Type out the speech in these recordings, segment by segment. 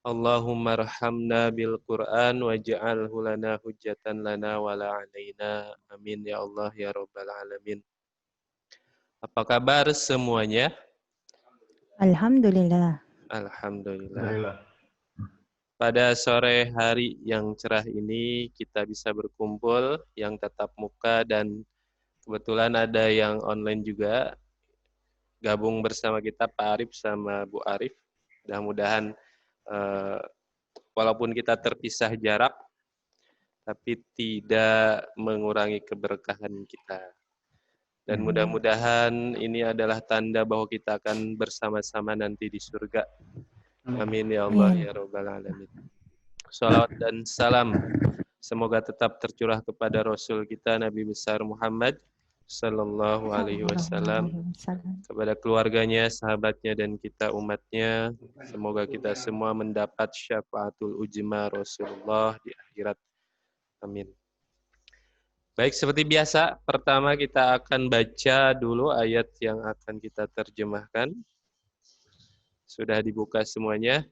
Allahumma arhamna bil Qur'an waj'alhu lana hujjatan lana wala alaina. Amin ya Allah ya rabbal alamin. Apa kabar semuanya? Alhamdulillah. Alhamdulillah. Pada sore hari yang cerah ini kita bisa berkumpul yang tatap muka dan kebetulan ada yang online juga. Gabung bersama kita Pak Arif sama Bu Arif. Mudah-mudahan walaupun kita terpisah jarak tapi tidak mengurangi keberkahan kita. Dan mudah-mudahan ini adalah tanda bahwa kita akan bersama-sama nanti di surga. Amin ya Allah ya rabbal alamin. Salawat dan salam semoga tetap tercurah kepada Rasul kita Nabi besar Muhammad sallallahu alaihi wasallam, kepada keluarganya, sahabatnya dan kita umatnya. Semoga kita semua mendapat syafaatul ujma Rasulullah di akhirat. Amin. Baik, seperti biasa, pertama kita akan baca dulu ayat yang akan kita terjemahkan. Sudah dibuka semuanya.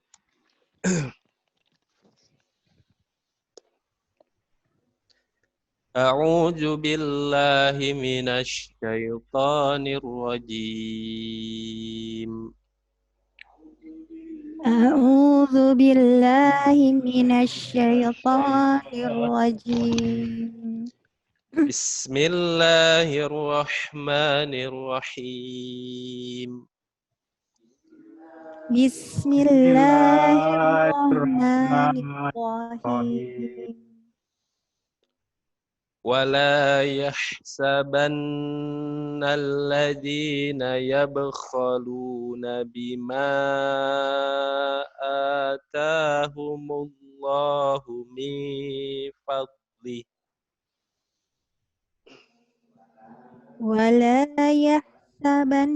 A'udzu billahi minasy syaithanir rajim. A'udzu billahi minasy syaithanir rajim. Bismillahirrahmanirrahim. Bismillahirrahmanirrahim. ولا يحسبن الذين يبخلون بما آتاهم الله من فضله ولا يحسبن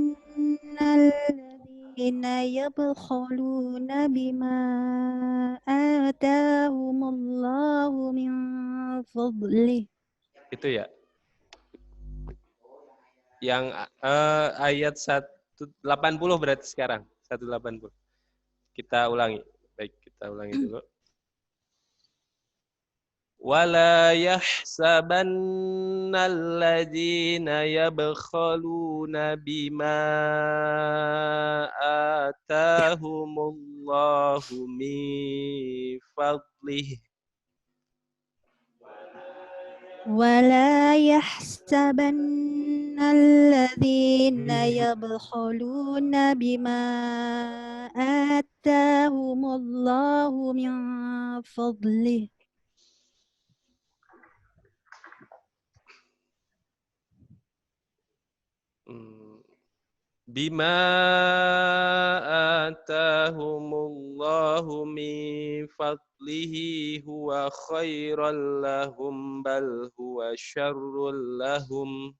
الذين يبخلون بما آتاهم الله من فضله. Itu ya. Yang ayat 180 berarti sekarang. 180. Kita ulangi. Baik, kita ulangi dulu. وَلَا يَحْسَبَنَّ الَّذِينَ يَبْخَلُونَ بِمَا آتَاهُمُ اللَّهُ مِنْ فَضْلِهِ ولا يحسبن الذين يبخلون بما آتاهم الله من فضله. Bima atahumullahu min fadlihi huwa khairal lahum bal huwa syarrul lahum.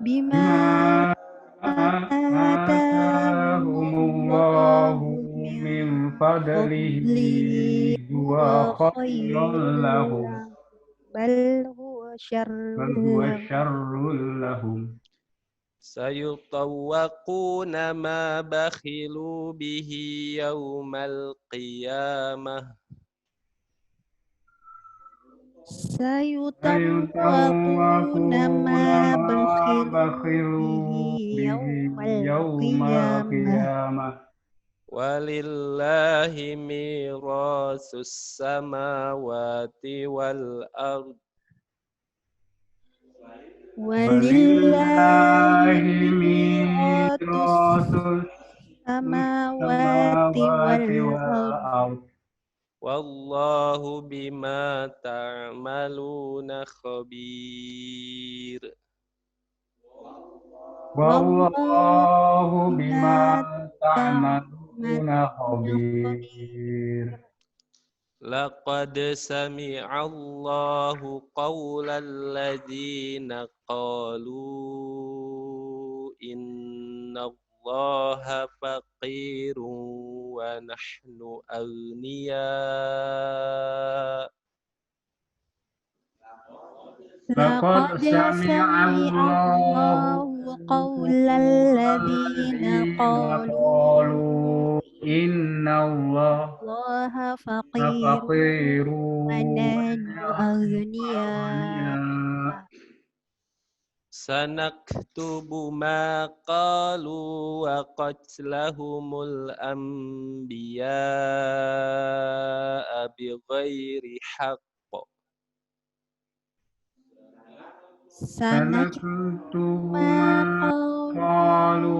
Bima atahumullahu min fadlihi huwa khairal lahum bal huwa syarrul lahum. Sayutawwaquna ma bakhilu bihi yawmal qiyamah. Sayutawwaquna ma bakhilu bihi yawmal qiyamah. Walillahi mirasus samawati wal ard. Walillahi mirasus samawati wal ard. Wallahu bima ta'maluna khabir. Wallahu bima ta'maluna khabir. Laqad sami'allahu qawlal ladzina qalu inna Allaha faqirun wa nahnu aghniya. Laqad sami'allahu qawlal ladzina qalu Allah الله فقير faqiru ونحن أغنياء aghniya. Sanaktubu ma qalu wa qatlahumul anbiya'a bighairi haqq. Sanaktubu ما ma قالوا qalu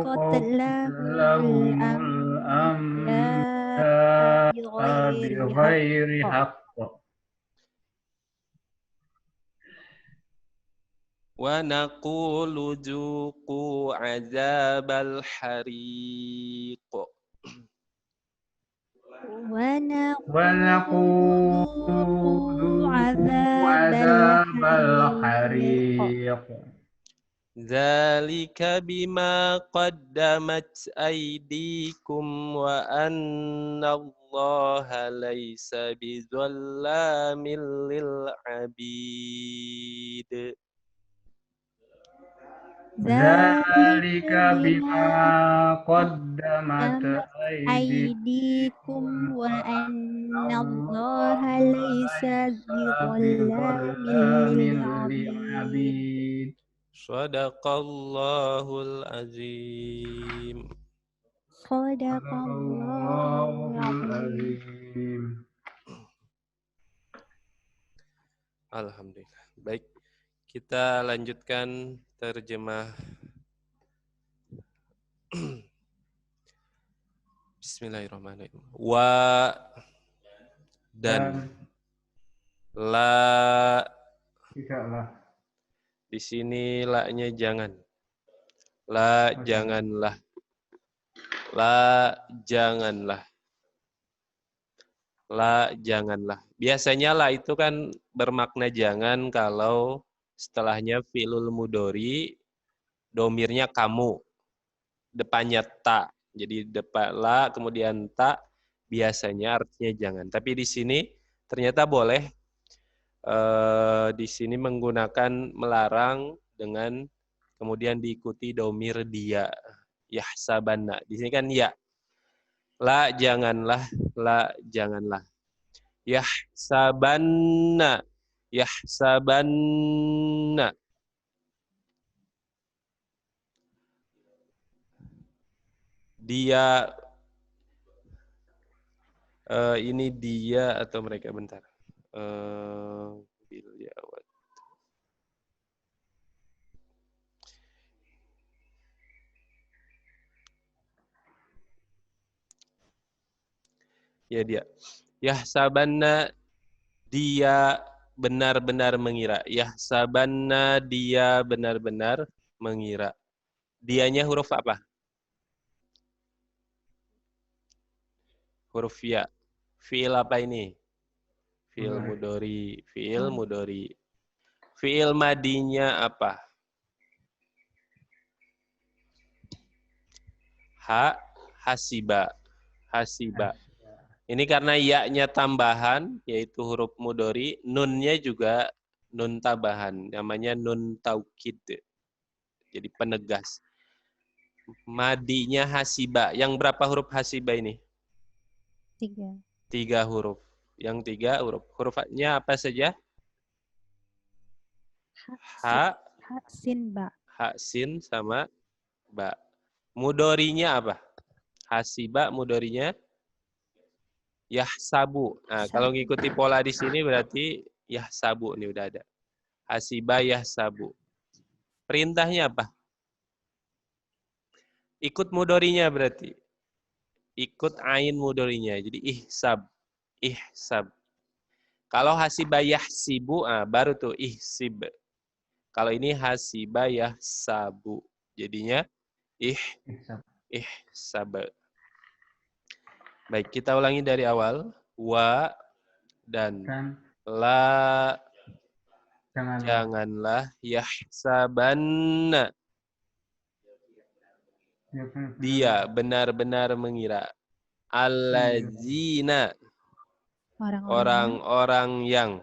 وقتلهم qatlahumul الأنبياء anbiya'a بغير bighairi حق haqq. Wa naqulu juqu azabal hariq. ونقول ذوقوا عذاب الحريق hariq. Dzalika bima qaddamat aydikum wa annallaha laisa bizallamin lil abid. ذلك Dzalika بما bima qaddamat قدمت aydikum أيديكم وأن الله Allah ليس laisa بظلام bidzallamin للعبيد li'abid. Shadaqallahul azim. صدق الله Sadaqallahul العظيم. azim. Alhamdulillah. Baik, kita lanjutkan terjemah. Bismillahirrahmanirrahim. Wa dan la, Tidaklah. di sini la-nya jangan. La janganlah. La janganlah. La janganlah. Biasanya la itu kan bermakna jangan kalau setelahnya fi'lul mudhari, domirnya kamu, depannya ta. Jadi depan la kemudian ta, biasanya artinya jangan. Tapi di sini ternyata boleh di sini menggunakan melarang dengan kemudian diikuti domir dia. Yahsabanna. Di sini kan ya. La janganlah, la janganlah. Yahsabanna, yahsabanna. Dia ini dia atau mereka, bentar. Bilyawat. Ya dia. Yahsabanna, dia benar-benar mengira. Yahsabanna, dia benar-benar mengira. Dianya huruf apa? Huruf ya. Fi'il apa ini? Fi'il mudhari. Fi'il mudhari. Fi'il madinya apa? Hasiba. Hasiba. Ini karena ya-nya tambahan, yaitu huruf mudhari, nunnya juga nun tambahan, namanya nun taukid. Jadi penegas. Madinya hasiba. Yang berapa huruf hasiba ini? 3. 3 huruf. Yang 3 huruf. Hurufnya apa saja? Ha, Sin ba. ha, sin, sama ba. Mudharinya apa? Hasiba, mudharinya yahsabu. Nah, kalau ngikuti pola di sini berarti yahsabu ini udah ada. Hasiba yahsabu. Perintahnya apa? Ikut mudharinya berarti. Ikut ain mudharinya. Jadi ihsab. Ihsab. Kalau hasiba yahsibu, baru tuh ihsib. Kalau ini hasiba yahsabu. Jadinya ihsab. Baik, kita ulangi dari awal. Wa dan la janganlah yahsabanna. Dia benar-benar mengira. Allazina. Orang-orang yang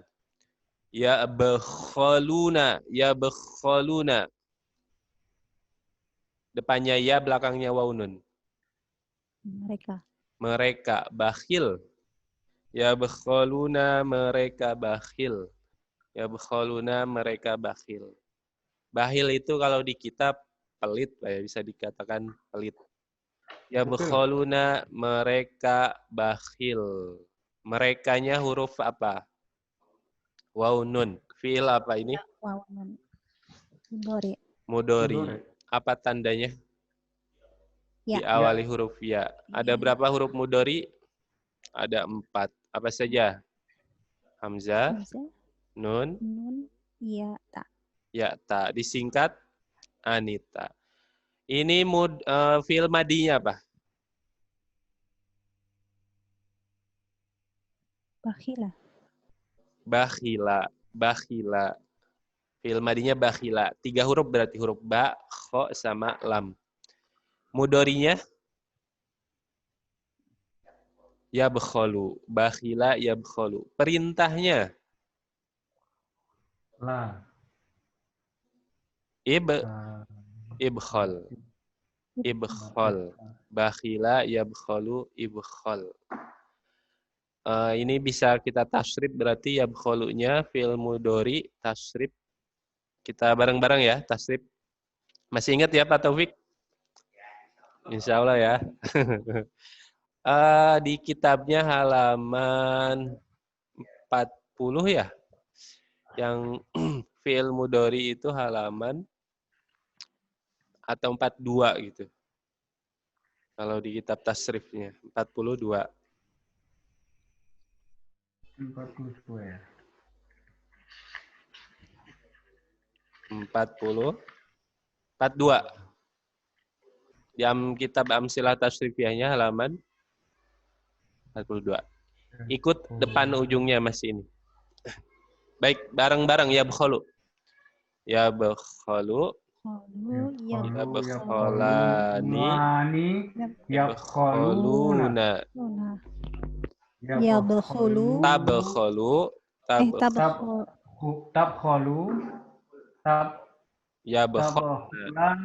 yabkhaluna. Yabkhaluna. Depannya ya, belakangnya waunun. Mereka. mereka bakhil. Yabkhaluna, mereka bakhil. Yabkhaluna, mereka bakhil. Bakhil itu kalau di kitab pelit, ya, bisa dikatakan pelit. Yabkhaluna, mereka bakhil. Merekanya huruf apa? Waw nun. Fiil apa ini? Waw nun. Mudhari. Mudhari. Apa tandanya? Ya. Diawali huruf ya. Ada berapa huruf mudhari? Ada 4. Apa saja? Hamzah, Hamzah, nun, nun, ya, ta. ya, ta. Disingkat Anita. Ini fiil madinya apa? Bakhila. Bakhila. Bakhila. Fiil madinya bakhila. 3 huruf berarti huruf ba, kho, sama lam. Mudharinya yabkhalu. Bakhila yabkhalu. Perintahnya La. ibkhal. Ibkhal. Bakhila yabkhalu ibkhal. Ini bisa kita tasrif, berarti yabkhalunya fi'il mudhari tasrif. Kita bareng-bareng ya tasrif. Masih ingat ya Pak Taufik? Insya Allah ya. Di kitabnya halaman 40 ya. Yang fi'il mudhari itu halaman atau 42 gitu. Kalau di kitab tasrifnya 42. 42 ya. 42. Di kitab Amsilah Tasrifiyahnya halaman 42. Ikut depan ujungnya masih ini. Baik, bareng-bareng ya bkhalu. Ya bkhalu. Ya bkhalani. Ya bkhaluna. Ya bkhulu. Tabkhalu. Tabkhalu. Ya bkhalan.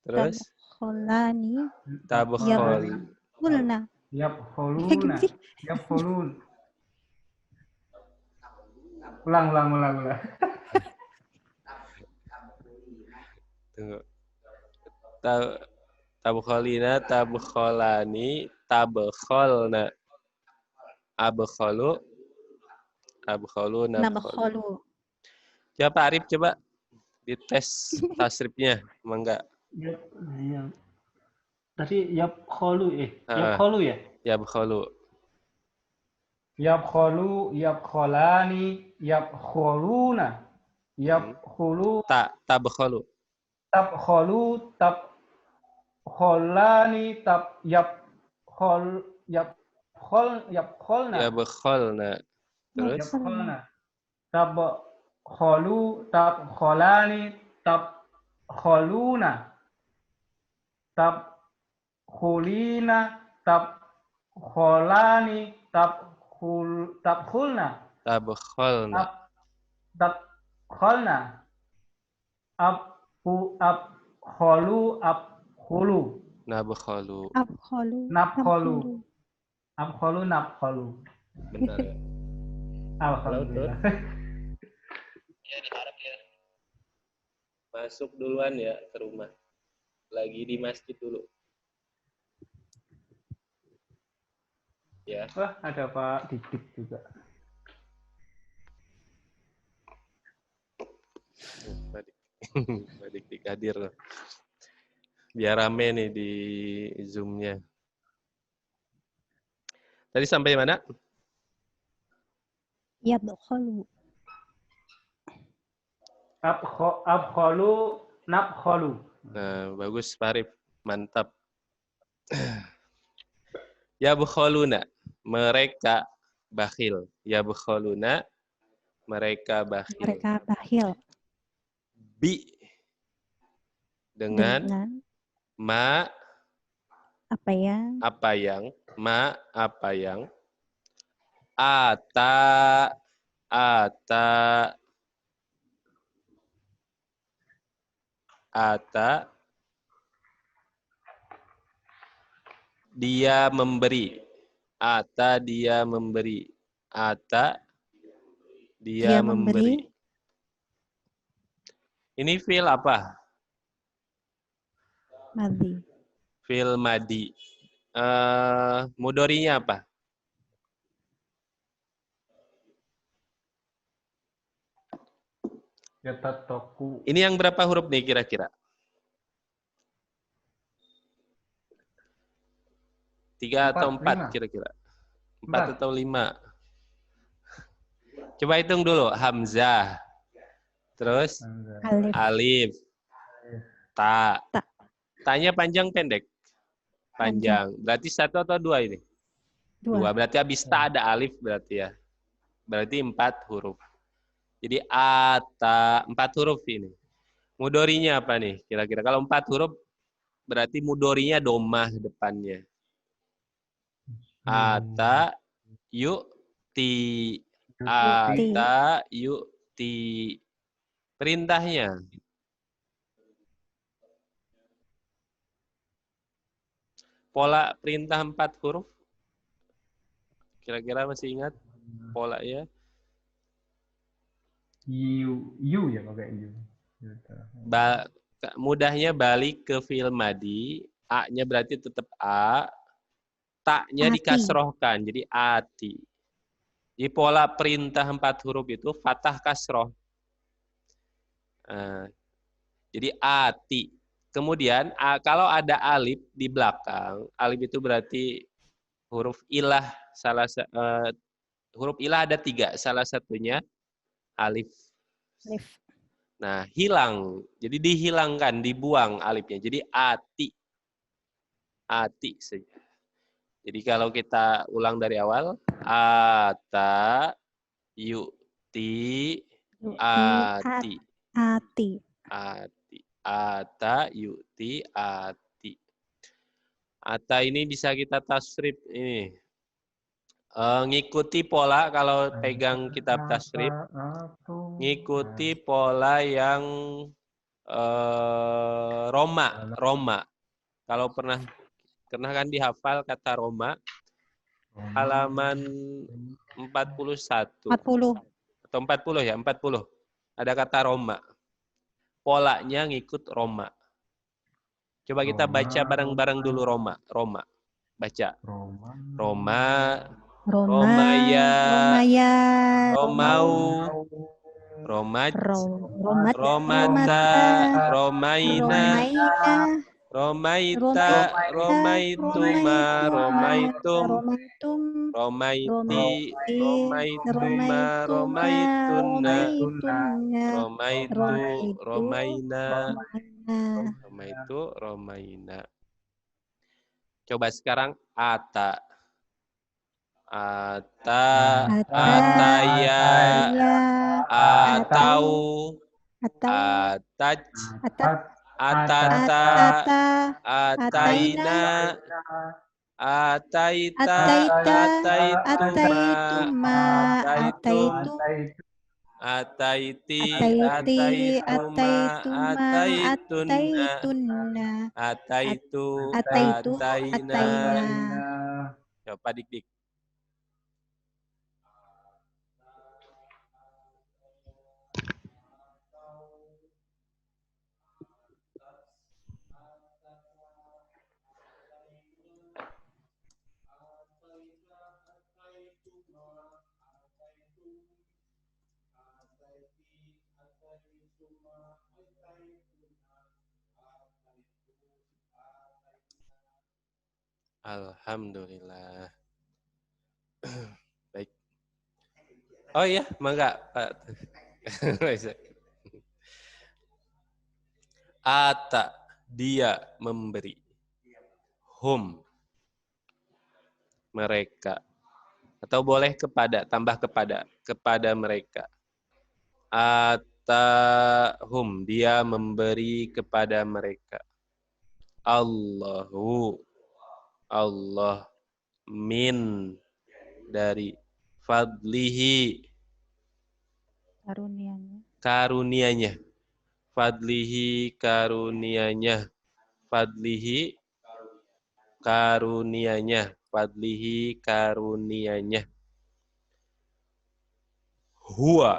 Terus Tabkhalani. tabkhal. Kulna. Yabkhaluna. Yabkhalun. Ulang. Tunggu. Tabkhalina, tabkhalani, tabkhalna. Abkhalu, abkhalu, nabkhalu. Coba Pak Arif, coba dites tasrifnya, emang enggak? Iya. Tadi yabkhalu yabkhalu ya? Yabkhalu. Yabkhalu, yabkhalani, yabkhaluna. Yabkhulu. Tabkhalu. Tabkhalu, tabkhalani, yabkhalna. Yabkhalna. Terus? Yabkhalna. Tabkhalu, tabkhalani, tabkhaluna. Tabkhulina, tabkhalani, tabkhulna. Tabkhalna. Tabkhalna. Abkhalu, abkhulu. Nabkhalu. Nabkhalu. Abkhalu, nabkhalu. Benar ya? Alhamdulillah. Masuk duluan ya ke rumah. Lagi di masjid dulu. Ya. Wah, ada Pak Didik juga. Pak Dik hadir. Biar rame nih di Zoom-nya. Tadi sampai mana? Yabkhalu. Abkhalu, nabkhalu. Nah, bagus Pak Arif. Mantap. Yabkhaluna. Mereka bakhil. Yabkhaluna. Mereka bakhil. Mereka bakhil. Bi. Dengan ma. Apa yang? Apa yang. Ma. Apa yang. Ata. Ata. Ata. dia memberi. Ata dia memberi. Ata dia memberi. Ini fi'il apa? Madhi. Fi'il madi. Mudorinya apa? Yatataku. Ini yang berapa huruf nih kira-kira? 3 atau 4 kira-kira? 4 atau 5? Coba hitung dulu. Hamzah. Terus alif. Ta. Ta-nya panjang pendek? Panjang. Berarti 1 atau 2 ini? 2. Berarti habis ta ada alif berarti ya. Berarti 4 huruf. Jadi ata 4 huruf ini. Mudorinya apa nih? Kira-kira kalau 4 huruf berarti mudorinya domah depannya. Ata yu'ti. Ata yu'ti. Perintahnya. Pola perintah 4 huruf. Kira-kira masih ingat pola ya? You ya pakai you. Mudahnya balik ke fi'il madi. A-nya berarti tetap A. Ta-nya dikasrohkan. Jadi ati. Di pola perintah 4 huruf itu fathah kasroh. Jadi ati. Kemudian kalau ada alif di belakang, alif itu berarti huruf ilah. Huruf ilah ada 3. Salah satunya alif. Nah, hilang. Jadi dihilangkan, dibuang alifnya. Jadi ati. Ati saja. Jadi kalau kita ulang dari awal, ata yu'ti ati. Ati. Ati. Ata yu'ti ati. Ata ini bisa kita tasrif ini. Ngikuti pola kalau pegang kitab tasrif, ngikuti pola yang Roma. Kalau pernah kan dihafal kata Roma, halaman 41. 40. Atau 40 ya, 40. Ada kata Roma. Polanya ngikut Roma. Coba kita baca bareng-bareng dulu Roma. Baca. Roma. Romaya. Romau. Romat. Romata. Romaina. Romaita. Romaituma. Romaitum. Romaiti. Romaituma. Romaituna. Romaitu. Romaina. Romaitu. Romaina. Coba sekarang ata. Ataya. Atau. Ataj. Atata. Ataina. Ataita. Ataituma. Ataiti. Ataitunna. Ataitu. Ataina. Coba dik-dik. Alhamdulillah. Baik. Oh iya, mangga Pak. Ata, dia memberi. Hum, mereka. Atau boleh kepada, tambah kepada mereka. Atahum, dia memberi kepada mereka. Allahu, Allah, min, dari fadlihi, karunianya. Fadlihi, karunianya. Fadlihi, Karunianya. Fadlihi karunianya. Huwa.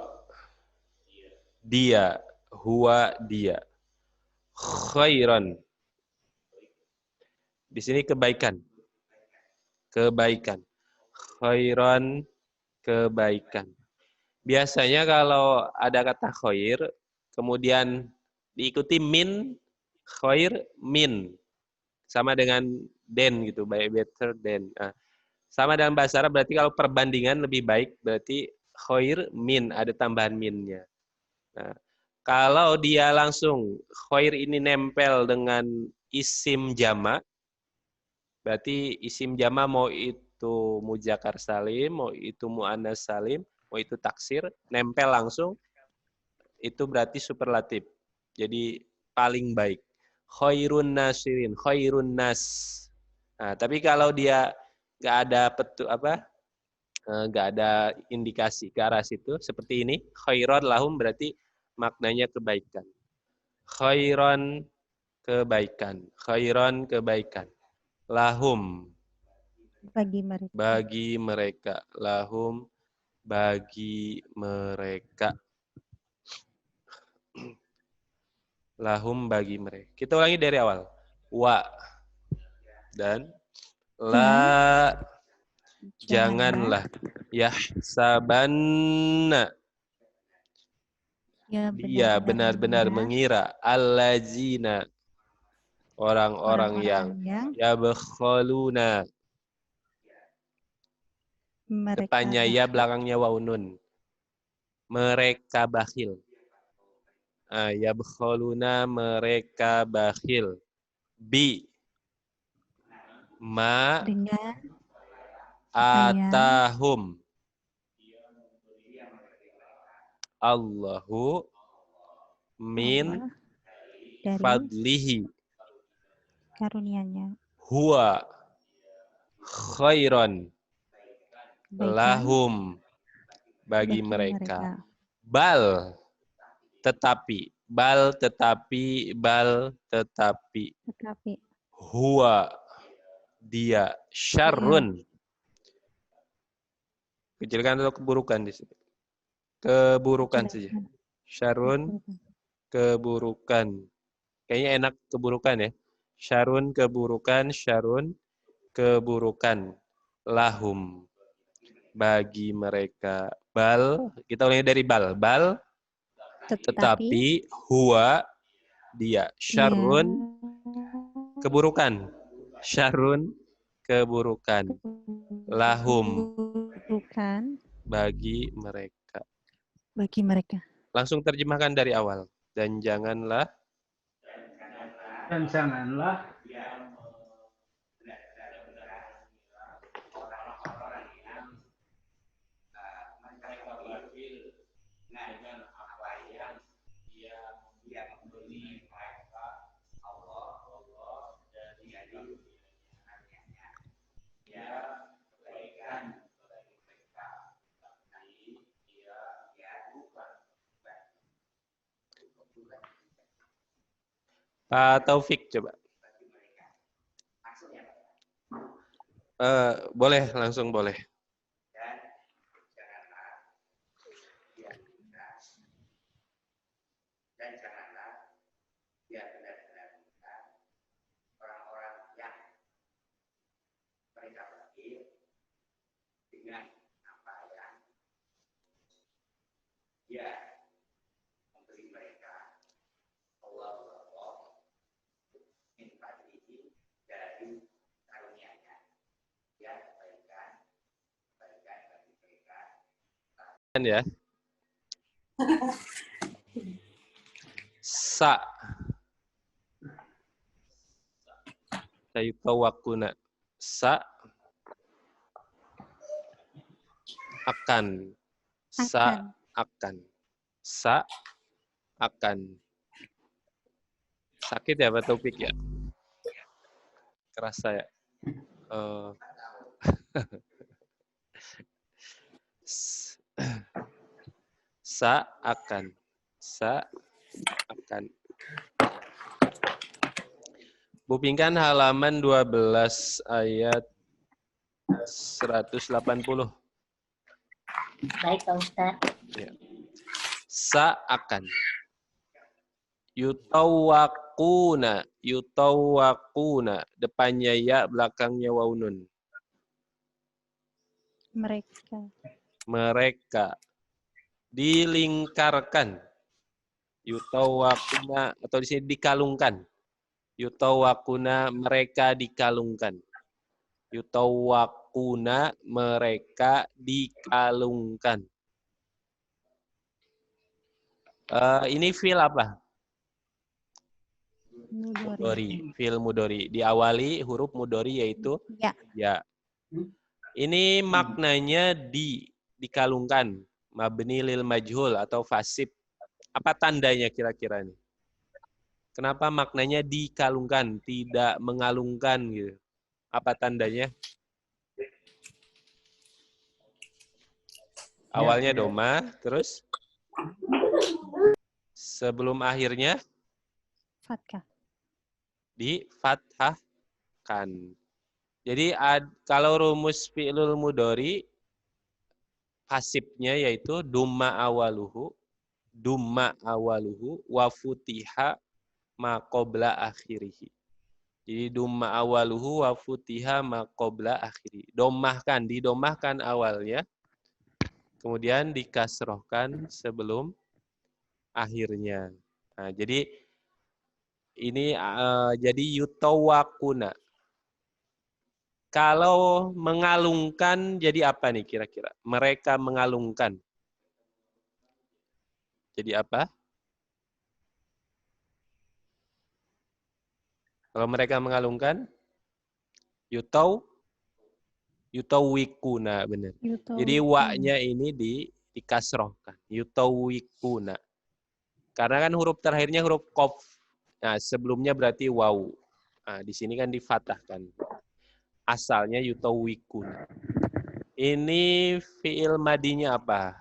Dia. Huwa dia. Khairan. Di sini kebaikan. Kebaikan. Khairan, kebaikan. Biasanya kalau ada kata khair, kemudian diikuti min, khair, min. Sama dengan den gitu, better than. Nah, sama dalam bahasa Arab berarti kalau perbandingan lebih baik berarti khair min, ada tambahan minnya. Nah, kalau dia langsung khair ini nempel dengan isim jama, berarti isim jama mau itu muzakkar salim, mau itu muannas salim, mau itu taksir, nempel langsung, itu berarti superlatif. Jadi paling baik. Khairun nasirin, khairun nas. Nah, tapi kalau dia nggak ada nggak ada indikasi ke arah situ, seperti ini, khairon lahum berarti maknanya kebaikan. Khairon kebaikan, khairon kebaikan. Lahum Bagi mereka. bagi mereka, lahum bagi mereka. Lahum bagi mereka. Kita ulangi dari awal. Wa dan la janganlah yahsabanna Ya, dia benar-benar mengira allazina orang-orang yang yabkhaluna depannya ya belakangnya waunun mereka bakhil. Yabkhaluna mereka bakhil bi ma dengan atahum Allahu min dari fadlihi karunianya. huwa khairon lahum bagi mereka. Bal tetapi huwa dia syarrun. Kecilkan atau keburukan di sini. Keburukan saja. Syarrun keburukan. Kayaknya enak keburukan ya. Syarrun keburukan. Lahum bagi mereka. Bal, kita ulangi dari bal. Bal tetapi huwa dia syarrun keburukan. Syarrun keburukan. Lahum bagi mereka. Langsung terjemahkan dari awal. Dan janganlah Pak Taufik coba. Boleh, langsung boleh. Ya. Sa sayutawakuna sa akan sa akan sakit ya Pak Taufik ya, kerasa ya. Sa akan Bu Pingkan halaman 12 ayat 180. Baik, Pak Ustadz. Ya. Sa akan. Yutawakuna. Yutawakuna. Depannya ya, belakangnya waunun. Mereka. Mereka. Dilingkarkan. Yutawakuna. Atau di sini dikalungkan. Yutawakuna, mereka dikalungkan. Yutawakuna, mereka dikalungkan. Ini fil apa? Mudori. Fil mudori. Diawali huruf mudori yaitu Ya. ya. Ini maknanya dikalungkan. Mabni lil majhul atau fasib. Apa tandanya kira-kira nih? Kenapa maknanya dikalungkan, tidak mengalungkan gitu? Apa tandanya? Awalnya doma, terus sebelum akhirnya Fathah. di fathahkan. Jadi kalau rumus fi'lul mudhari pasifnya yaitu dumma awaluhu wa futiha ma qabla akhirih. Jadi dumma awaluhu wa futiha ma qabla akhirih. Didomahkan awalnya, kemudian dikasrohkan sebelum akhirnya. Nah, jadi ini jadi yutawakuna. Kalau mengalungkan jadi apa nih kira-kira? Mereka mengalungkan. Jadi apa? Kalau mereka mengalungkan, yutawikuna, benar. Jadi wa-nya ini dikasrohkan. Yutawikuna. Karena kan huruf terakhirnya huruf qaf. Nah, sebelumnya berarti waw. Nah, di sini kan difatahkan. Asalnya yutawikuna. Ini fi'il madinya apa?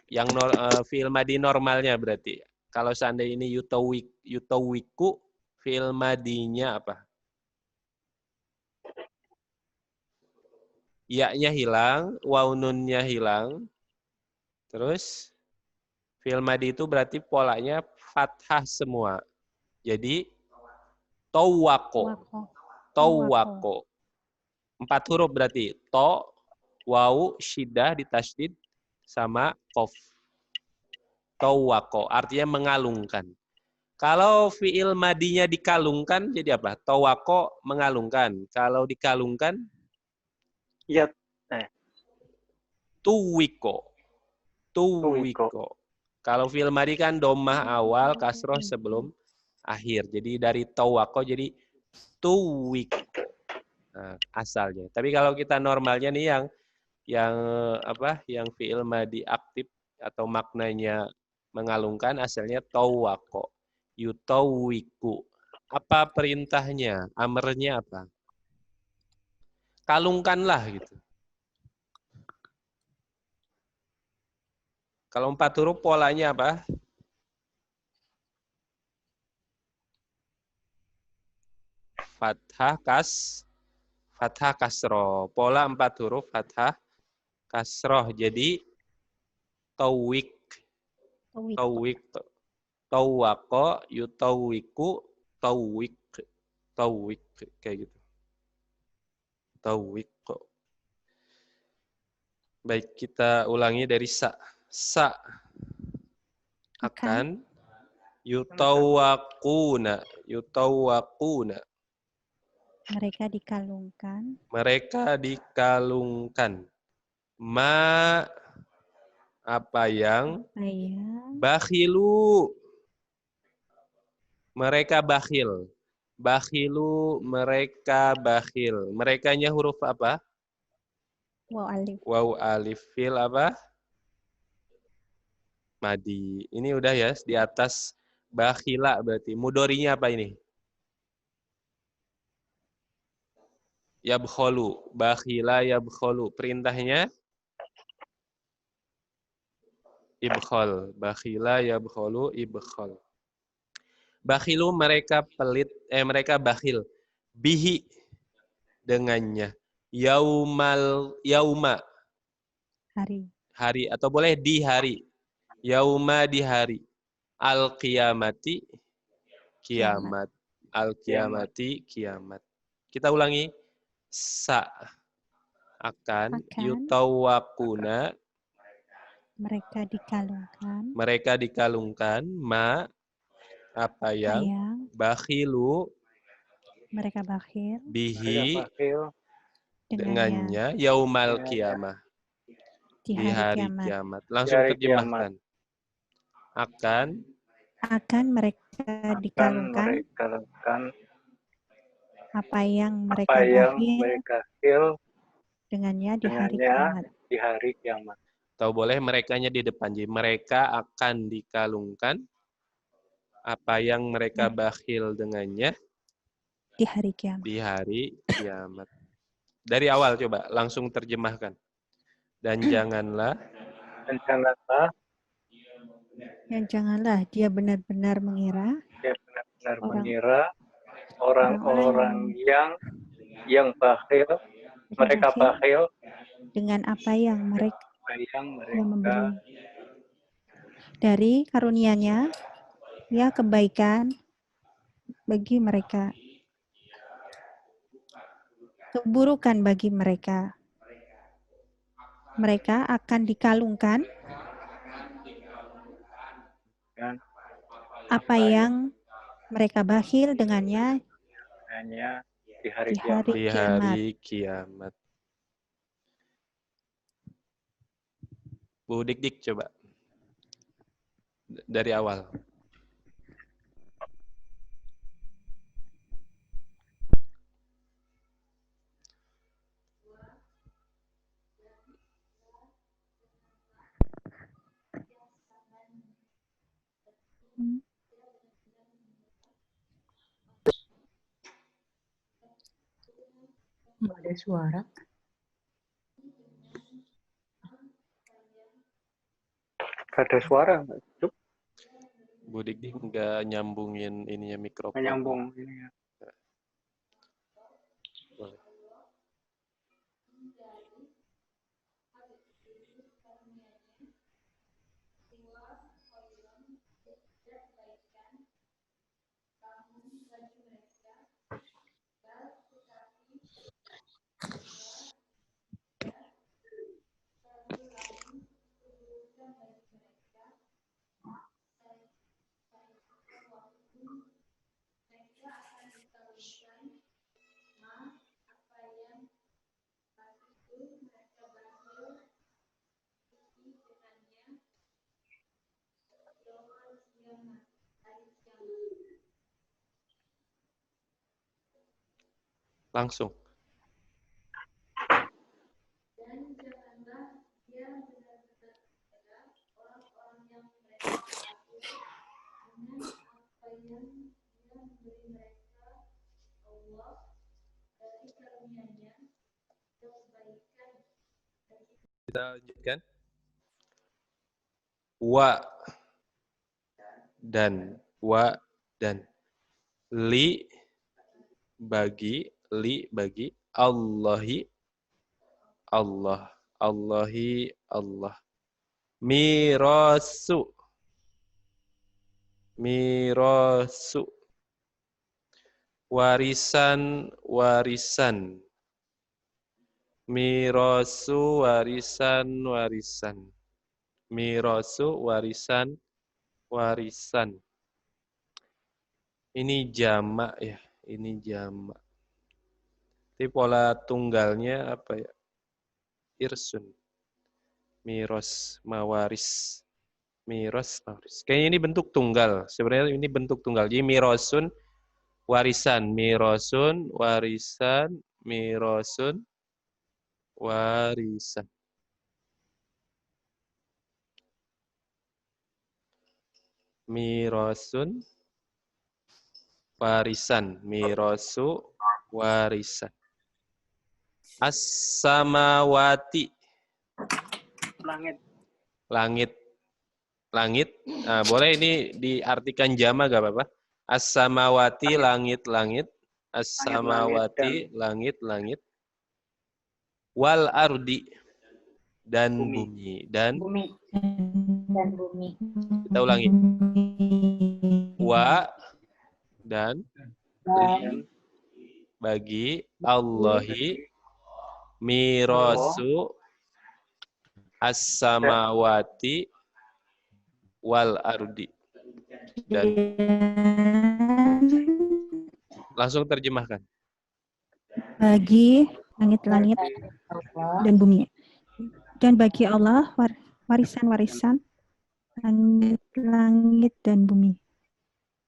Yang fi'il madi normalnya berarti. Kalau seandainya ini yutawiku, fi'il madinya apa? Ya-nya hilang, waw nunnya hilang. Terus fi'il madi itu berarti polanya fathah semua. Jadi tawako. 4 huruf berarti. To, waw, syiddah ditasydid sama qaf. Tawako, artinya mengalungkan. Kalau fi'il madinya dikalungkan, jadi apa? Tawako, mengalungkan. Kalau dikalungkan, Ya. tuwiko. Kalau fi'il madi kan domah awal, kasroh sebelum akhir. Jadi dari tawako jadi tuwiko. Nah, asalnya. Tapi kalau kita normalnya nih yang fi'il madi aktif atau maknanya mengalungkan, asalnya tawako. Yutawiku. Apa perintahnya? Amarnya apa? Kalungkanlah gitu. Kalau 4 huruf polanya apa? Fathah kasroh. Pola 4 huruf fathah kasroh. Jadi tawik. Tawako, yutawiku, tawik kayak gitu. Tawik. Baik, kita ulangi dari sa. Sa akan yutawakuna. Mereka dikalungkan. Ma apa yang bakhilu. Mereka bakhil. Bakhilu, mereka bakhil. Merekanya huruf apa? Waw alif. Fil apa? Madi. Ini udah ya, di atas bakhila berarti. Mudorinya apa ini? Yabkholu. Bakhila yabkholu. Perintahnya? Ibkhol. Bakhila yabkholu ibkhol. Bakhilu mereka pelit, mereka bakhil. Bihi dengannya. Yauma Hari. hari atau boleh di hari. Yauma di hari. Al-qiyamati kiamat. Al-qiyamati kiamat. Kita ulangi. Akan yutawakuna Mereka dikalungkan. mereka dikalungkan apa yang bakhilu Mereka bakhil bihi dengannya dengannya yaumal qiyamah di di hari kiamat. kiamat. Langsung terjemahkan. Akan mereka dikalungkan apa yang mereka bakhil dengannya di hari kiamat. Atau boleh merekanya di depan. Jadi mereka akan dikalungkan apa yang mereka bakhil dengannya Di hari kiamat. di hari kiamat. Dari awal coba langsung terjemahkan. Dan janganlah dia benar-benar mengira orang-orang yang bakhil, mereka bakhil dengan apa yang mereka memberi dari karunia-Nya, ya kebaikan bagi mereka, keburukan bagi mereka. Mereka akan dikalungkan apa yang mereka bakhil dengannya di hari kiamat. Bu Dik-Dik coba. Dari awal. Nggak ada suara. Gak ada suara. Bu Dik-Dik nggak nyambungin ininya mikrofon. Nggak nyambung ini ya. Boleh. Langsung. Kita lanjutkan. Wa dan li bagi Allahi Allah mirasu warisan mirasu warisan. Ini jamak ya, ini jamak. Tapi pola tunggalnya apa ya? Irsun. Miros, mawaris. Kayaknya ini bentuk tunggal. Sebenarnya ini bentuk tunggal. Jadi mirosun, warisan. Mirosun, warisan. Mirosun, warisan. Mirosu, warisan. As-samawati. Langit. Nah, boleh ini diartikan jama gak apa-apa? As-samawati langit-langit, Langit-langit as-samawati langit-langit, wal ardi dan bumi. Dan Bumi dan bumi. kita ulangi. Wa dan Dan bagi Allahi mirasu as-samawati wal ardi. Dan langsung terjemahkan. bagi langit-langit Allah dan bumi. Dan bagi Allah warisan-warisan langit-langit dan bumi.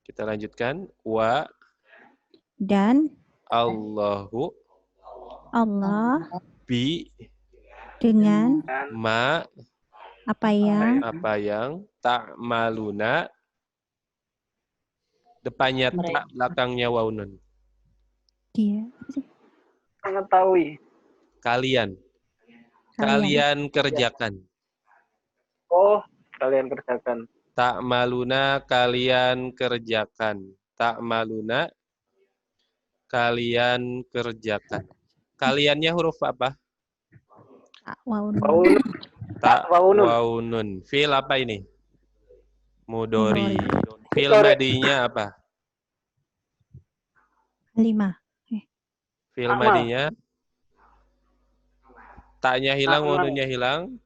Kita lanjutkan. Wa Dan Allahu Allah bi dengan ma apa yang ta'maluna, depannya tak, belakangnya waunun. dia Mengetahui. Kalian kerjakan. Oh, kalian kerjakan. Ta'maluna kalian kerjakan. Ta'maluna kalian kerjakan. Kaliannya huruf apa? Waunun. Waunun. Fi'il apa ini? Mudori. Fi'il madinya apa? 5. Fi'il madinya taknya hilang, wawunnya hilang.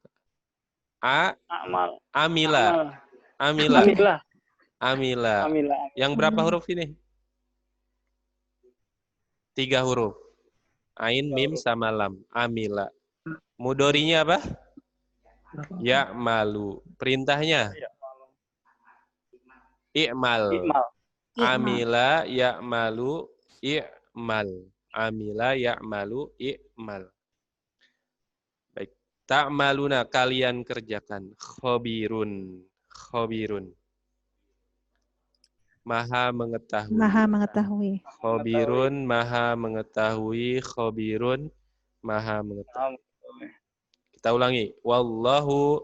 Amal. Amila. Yang berapa huruf ini? 3 huruf. Ain, mim, sama lam. Amila. Mudorinya apa? Ya malu. Perintahnya? I'mal. Amila, ya malu, i'mal. Amila, ya malu, i'mal. Baik. Ta'maluna kalian kerjakan. Khobirun. Maha mengetahui. Khobirun, maha mengetahui. Khobirun, maha mengetahui. Kita ulangi. Wallahu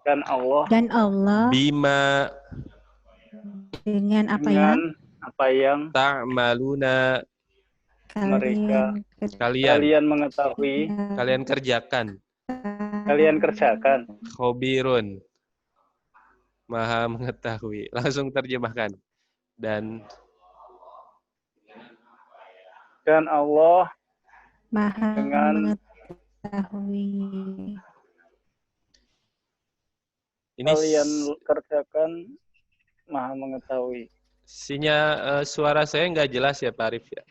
Dan Allah bima Dengan apa yang ta'maluna kalian mengetahui, kalian kerjakan. Khobirun, maha mengetahui. Langsung terjemahkan. Dan Allah maha dengan mengetahui. ini kalian kerjakan maha mengetahui. suara saya nggak jelas ya Pak Arif ya?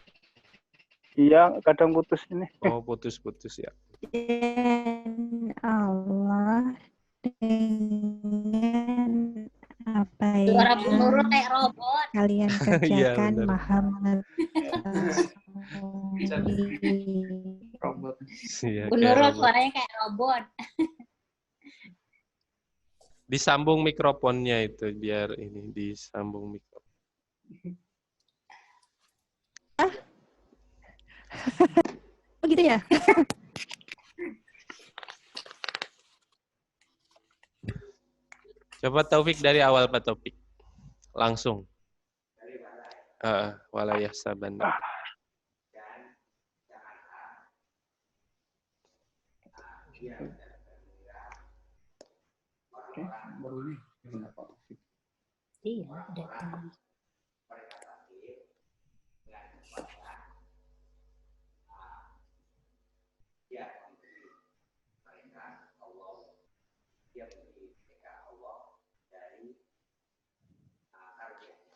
Iya, kadang putus ini. Oh, putus-putus ya. Dan Allah dengan apa suara yang penurun kayak robot. kalian Iya, kerjakan benar. maha mengetahui. Iya, Bu kayak Nurul robot. suaranya kayak robot. Disambung mikrofonnya itu biar ini disambung mikrofon. Oh gitu ya? Coba Taufik dari awal Pak Taufik. Langsung. Walayah saban. Iya, datang.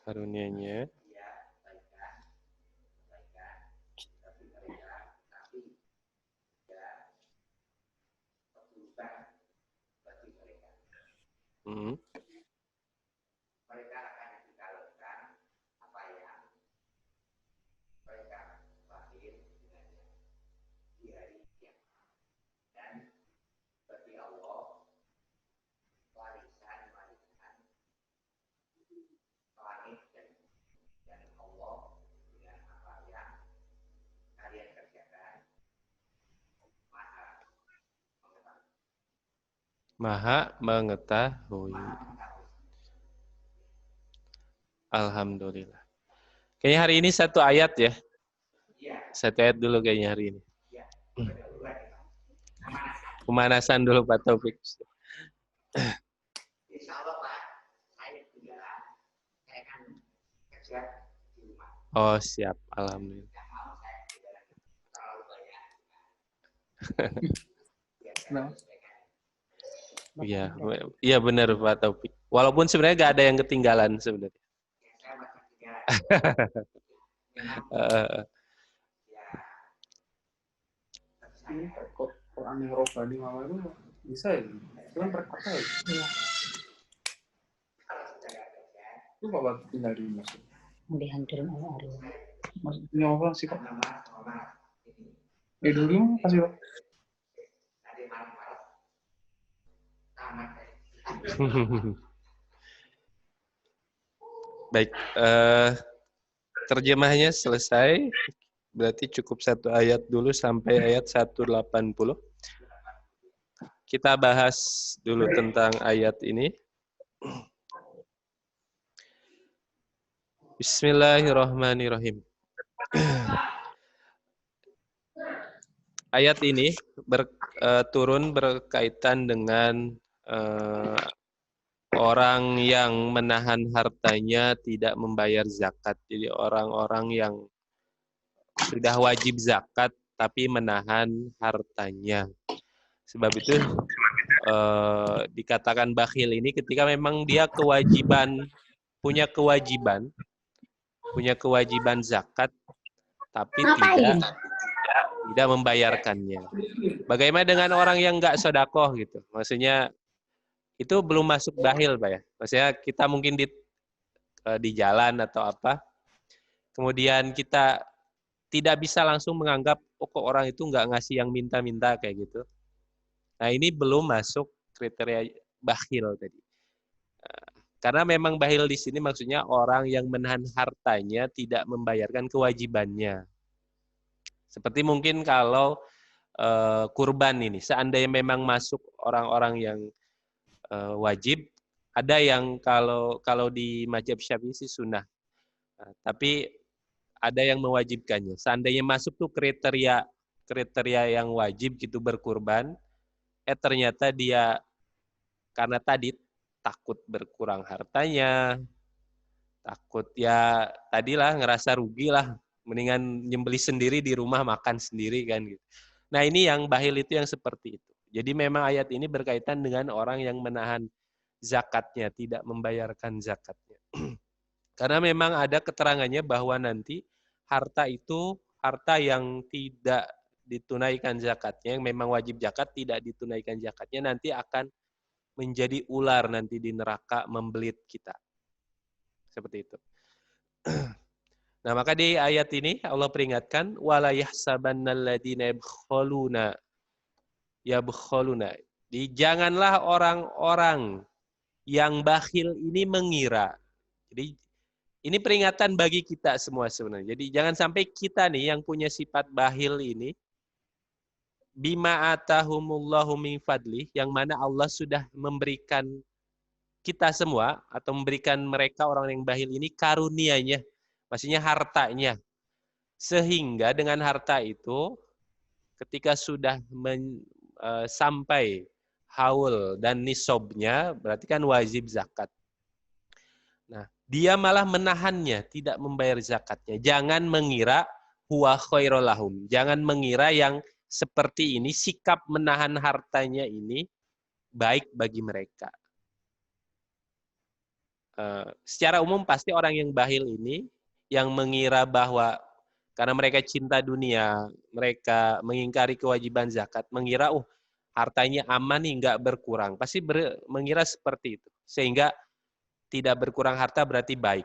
Karunia-Nya. Hmm. Maha mengetahui. Alhamdulillah. Kayaknya hari ini satu ayat ya. Satu ayat dulu kayaknya hari ini. Pemanasan dulu Pak Taufik. Oh siap, alhamdulillah. Iya, iya benar Pak Taufik. Walaupun sebenarnya nggak ada yang ketinggalan sebenarnya. Ini rekod Quran yang roba di mama itu bisa ya? Itu kan rekod aja. Iya. Itu bapak tinggal di masuk. Dihancurin oleh Aryo. Ini apa sih kok? Dulu kasih pak. Baik, terjemahnya selesai. Berarti cukup satu ayat dulu sampai ayat 180. Kita bahas dulu tentang ayat ini. Bismillahirrahmanirrahim. Ayat ini turun berkaitan dengan orang yang menahan hartanya tidak membayar zakat. Jadi orang-orang yang sudah wajib zakat tapi menahan hartanya. Sebab itu dikatakan bakhil ini ketika memang dia punya kewajiban zakat tapi tidak membayarkannya. Bagaimana dengan orang yang nggak sedekah gitu? Maksudnya itu belum masuk bakhil, Pak ya. Maksudnya kita mungkin di jalan atau apa, kemudian kita tidak bisa langsung menganggap kok orang itu nggak ngasih yang minta-minta kayak gitu. Nah ini belum masuk kriteria bakhil tadi. Karena memang bakhil di sini maksudnya orang yang menahan hartanya tidak membayarkan kewajibannya. Seperti mungkin kalau kurban ini, seandainya memang masuk orang-orang yang wajib, ada yang kalau di mazhab Syafi'i sih sunnah. Tapi ada yang mewajibkannya. Seandainya masuk tuh kriteria yang wajib gitu berkurban, ternyata dia karena tadi takut berkurang hartanya, takut ya tadilah ngerasa rugi lah, mendingan nyembeli sendiri di rumah makan sendiri kan gitu. Nah ini yang bakhil itu yang seperti itu. Jadi memang ayat ini berkaitan dengan orang yang menahan zakatnya, tidak membayarkan zakatnya. Karena memang ada keterangannya bahwa nanti harta itu, harta yang tidak ditunaikan zakatnya, yang memang wajib zakat, tidak ditunaikan zakatnya, nanti akan menjadi ular nanti di neraka membelit kita. Seperti itu. Nah maka di ayat ini Allah peringatkan, wala yahsabannalladzina yabkhuluna. Janganlah orang-orang yang bakhil ini mengira. Jadi ini peringatan bagi kita semua sebenarnya. Jadi jangan sampai kita nih yang punya sifat bakhil ini, bima atahumullahu min fadli, yang mana Allah sudah memberikan kita semua atau memberikan mereka orang yang bakhil ini karunia-Nya, maksudnya hartanya. Sehingga dengan harta itu ketika sudah sampai haul dan nisabnya, berarti kan wajib zakat. Nah, dia malah menahannya, tidak membayar zakatnya. Jangan mengira huwa khairul lahum. Jangan mengira yang seperti ini, sikap menahan hartanya ini baik bagi mereka. Secara umum pasti orang yang bakhil ini yang mengira bahwa karena mereka cinta dunia, mereka mengingkari kewajiban zakat, mengira hartanya aman nih, nggak berkurang. Pasti mengira seperti itu. Sehingga tidak berkurang harta berarti baik.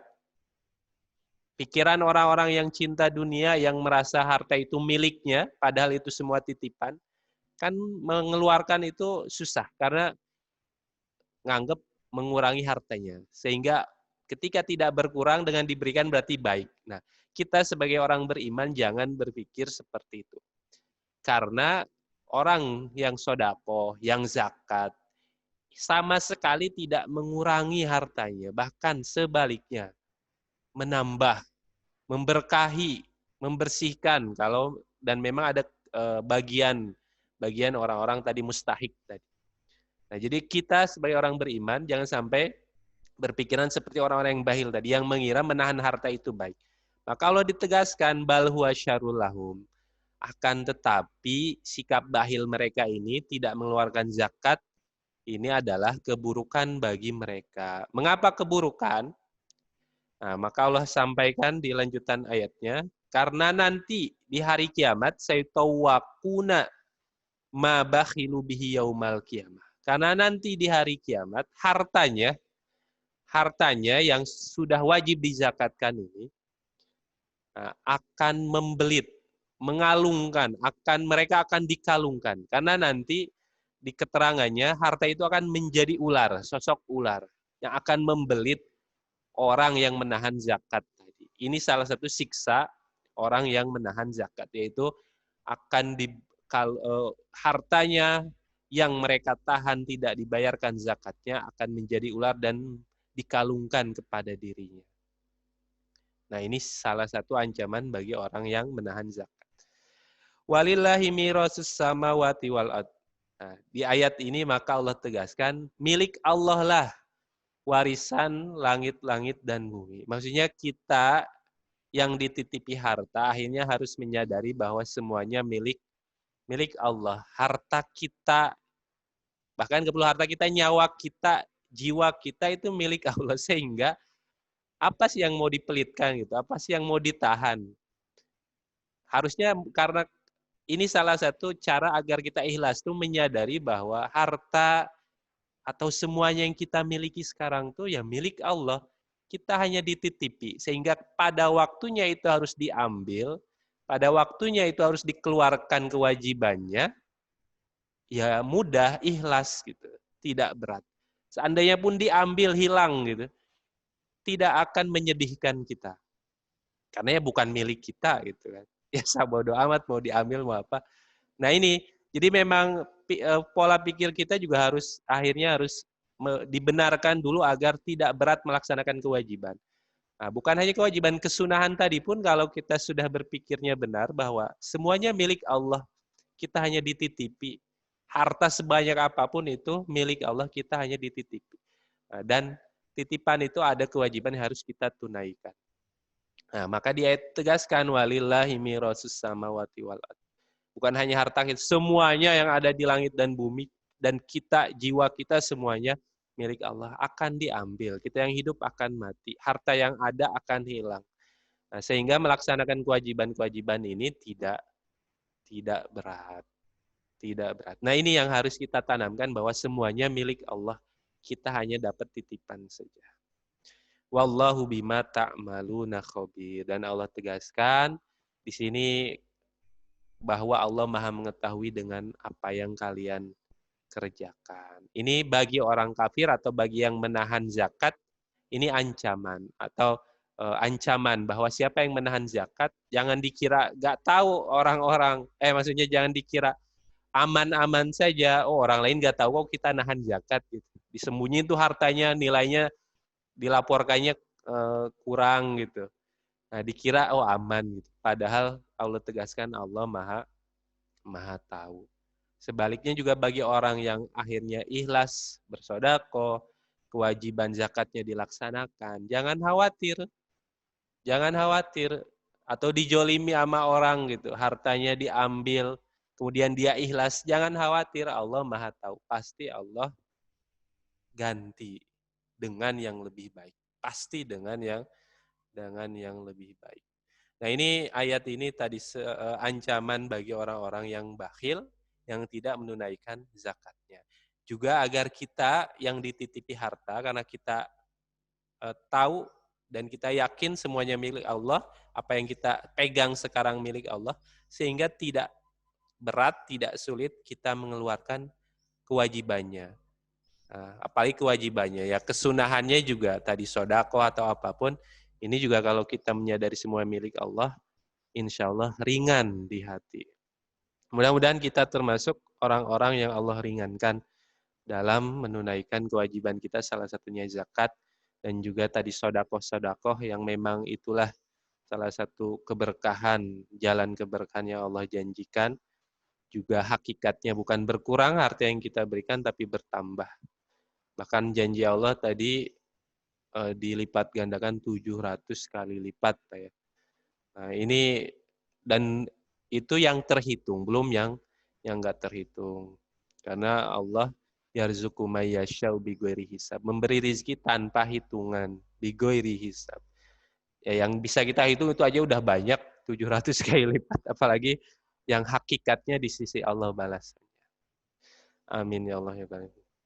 Pikiran orang-orang yang cinta dunia, yang merasa harta itu miliknya, padahal itu semua titipan, kan mengeluarkan itu susah, karena nganggep mengurangi hartanya. Sehingga ketika tidak berkurang dengan diberikan berarti baik. Nah, kita sebagai orang beriman jangan berpikir seperti itu. Karena orang yang sodako, yang zakat, sama sekali tidak mengurangi hartanya, bahkan sebaliknya. menambah, memberkahi, membersihkan dan memang ada bagian orang-orang tadi mustahik tadi. Nah, jadi kita sebagai orang beriman jangan sampai berpikiran seperti orang-orang yang bahil tadi yang mengira menahan harta itu baik. Maka Allah ditegaskan bal huwa syarrul lahum. Akan tetapi sikap bahil mereka ini tidak mengeluarkan zakat ini adalah keburukan bagi mereka. Mengapa keburukan? Nah, maka Allah sampaikan di lanjutan ayatnya, karena nanti di hari kiamat saytawaquna ma bakhilu bihi yaumal qiyamah. Karena nanti di hari kiamat hartanya yang sudah wajib dizakatkan ini akan membelit, mengalungkan, mereka akan dikalungkan. Karena nanti di keterangannya harta itu akan menjadi ular, sosok ular yang akan membelit orang yang menahan zakat tadi. Ini salah satu siksa orang yang menahan zakat, yaitu akan hartanya yang mereka tahan tidak dibayarkan zakatnya akan menjadi ular dan dikalungkan kepada dirinya. Nah, ini salah satu ancaman bagi orang yang menahan zakat. Walillahi mirasus samawati wal ard. Nah, di ayat ini maka Allah tegaskan milik Allah lah warisan langit-langit dan bumi. Maksudnya kita yang dititipi harta akhirnya harus menyadari bahwa semuanya milik Allah. Harta kita, bahkan kalau harta kita, nyawa kita, jiwa kita itu milik Allah. Sehingga apa sih yang mau dipelitkan gitu? Apa sih yang mau ditahan? Harusnya karena ini salah satu cara agar kita ikhlas tuh menyadari bahwa harta atau semuanya yang kita miliki sekarang tuh ya milik Allah. Kita hanya dititipi. Sehingga pada waktunya itu harus diambil, pada waktunya itu harus dikeluarkan kewajibannya, ya mudah, ikhlas gitu. Tidak berat. Seandainya pun diambil, hilang gitu, tidak akan menyedihkan kita. Karena ya bukan milik kita gitu kan. Ya bodo amat mau diambil mau apa. Nah ini, jadi memang pola pikir kita juga akhirnya harus dibenarkan dulu agar tidak berat melaksanakan kewajiban. Nah, bukan hanya kewajiban, kesunahan tadi pun kalau kita sudah berpikirnya benar bahwa semuanya milik Allah, kita hanya dititipi. Harta sebanyak apapun itu milik Allah, kita hanya dititipi. Nah, dan titipan itu ada kewajiban yang harus kita tunaikan. Nah, maka dia tegaskan walillahi mirasus samawati wal ard. Bukan hanya harta kita, semuanya yang ada di langit dan bumi, dan kita, jiwa kita semuanya milik Allah. Akan diambil. Kita yang hidup akan mati. Harta yang ada akan hilang. Nah, sehingga melaksanakan kewajiban-kewajiban ini tidak berat. Tidak berat. Nah ini yang harus kita tanamkan bahwa semuanya milik Allah. Kita hanya dapat titipan saja. Wallahu bima ta'maluna khabir. Dan Allah tegaskan di sini bahwa Allah Maha mengetahui dengan apa yang kalian kerjakan. Ini bagi orang kafir atau bagi yang menahan zakat, ini ancaman atau ancaman bahwa siapa yang menahan zakat, jangan dikira gak tahu orang-orang, maksudnya jangan dikira aman-aman saja, oh orang lain gak tahu kok kita nahan zakat. Gitu. Disembunyiin tuh hartanya, nilainya dilaporkannya kurang gitu. Nah, dikira oh aman gitu. Padahal Allah tegaskan Allah Maha tahu. Sebaliknya juga bagi orang yang akhirnya ikhlas bersedekah, kewajiban zakatnya dilaksanakan, jangan khawatir. Jangan khawatir atau dijolimi sama orang gitu, hartanya diambil, kemudian dia ikhlas, jangan khawatir, Allah Maha tahu. Pasti Allah ganti dengan yang lebih baik. Pasti dengan yang lebih baik. Nah ini ayat ini tadi ancaman bagi orang-orang yang bakhil, yang tidak menunaikan zakatnya. Juga agar kita yang dititipi harta, karena kita tahu dan kita yakin semuanya milik Allah, apa yang kita pegang sekarang milik Allah, sehingga tidak berat, tidak sulit kita mengeluarkan kewajibannya. Apalagi kewajibannya, ya kesunahannya juga tadi sodako atau apapun, ini juga kalau kita menyadari semua milik Allah, insya Allah ringan di hati. Mudah-mudahan kita termasuk orang-orang yang Allah ringankan dalam menunaikan kewajiban kita, salah satunya zakat, Dan juga tadi sodakoh-sodakoh yang memang itulah salah satu keberkahan, jalan keberkahan yang Allah janjikan. Juga hakikatnya bukan berkurang harta yang kita berikan, tapi bertambah. Bahkan janji Allah tadi dilipat gandakan 700 kali lipat. Ya. Nah ini, dan itu yang terhitung, belum yang nggak terhitung. Karena Allah yarzuqu may yasha'u bighairi hisab, memberi rizki tanpa hitungan, bighairi hisab. Ya, yang bisa kita hitung itu aja udah banyak, 700 kali lipat, apalagi yang hakikatnya di sisi Allah balasannya. Amin ya Allah ya Tuhan.